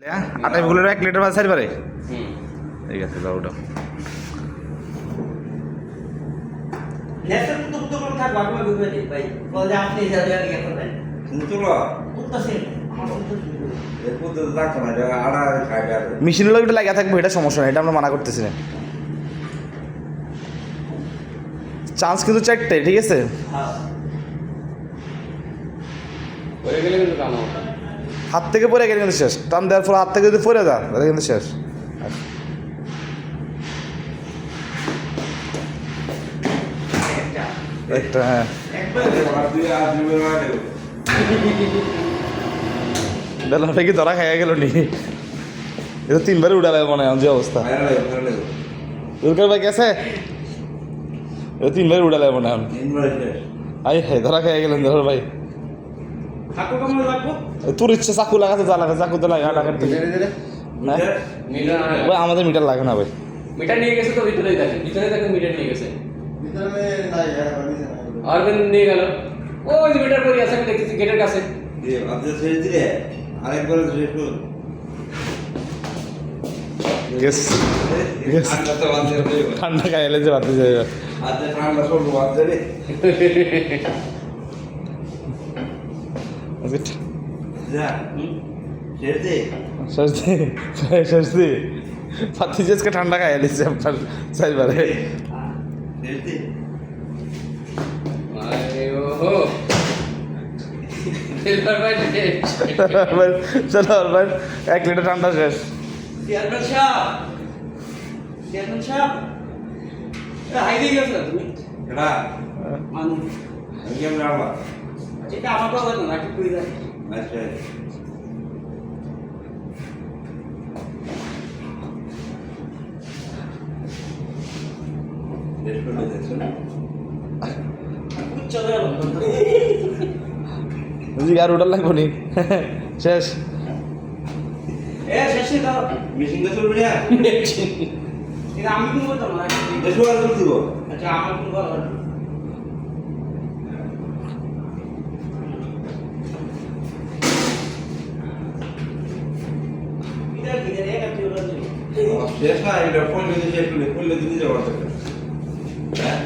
হ্যাঁ 1 লিটার মাছ সারি পারে ঠিক আছে যাও ওটা লেসন তো কোন কাজ বাবা বুঝবে না ভাই বলে আপনি যাবে আর কি করবেন মেশিনের লোক এটা লাগিয়ে থাকবো এটা সমস্যা নেই এটা আমরা মানা করতেছি না চান্স কিন্তু 4টে ঠিক আছে হাত থেকে পড়ে গেলে কিন্তু শেষ টান দেওয়ার পর হাত থেকে যদি পড়ে যা তাহলে কিন্তু শেষ একটা হ্যাঁ বেলাটা কি ধরা খাইয়া গেল নি এটা 3 বারে উড়ালে মনে হয় যে অবস্থা দুর্গার ভাই গেছে এটা 3 বারে উড়ালে মনে হয় আই হ্যাঁ ধরা খাইয়া গেলেন ধর ভাই তোর ইচ্ছে চাকু লাগাতে যা লাগে চাকু তো লাগা টাকার থেকে ভাই আমাদের মিটার লাগে না ভাই মিটার নিয়ে গেছে তো ভিতরেই দেখেন মিটার নিয়ে গেছে অরবিন্দ নিয়ে গেল ওই যে মিটার পরে আছে আমি দেখতেছি গেটের কাছে ঠান্ডা খাইলে যে বাড়তে যাবে সরছি পাতি আজকে ঠান্ডা খাইয়া দিচ্ছে আপনার চাইবারে চলো ভাই 1 লিটার ঠান্ডা শেষ চেয়ারম্যান সাহেব হাই দিয়ে গেছে তুমি এটা মানুষ আমি কেমন আবার এটা আমাকে বলো না কি কই যায় আচ্ছা দেশ করে দেখছো না চলে গেল বুঝি আর ওটা লাগবো নি শেষ শেষে দাও মেশিন তো চলবে না এটা আমি কোন বলতাম না দেশ করে দিব আচ্ছা আমার কোন বল শেষ না এটা ফোন যদি শেষ করলে দিতে যাওয়ার হ্যাঁ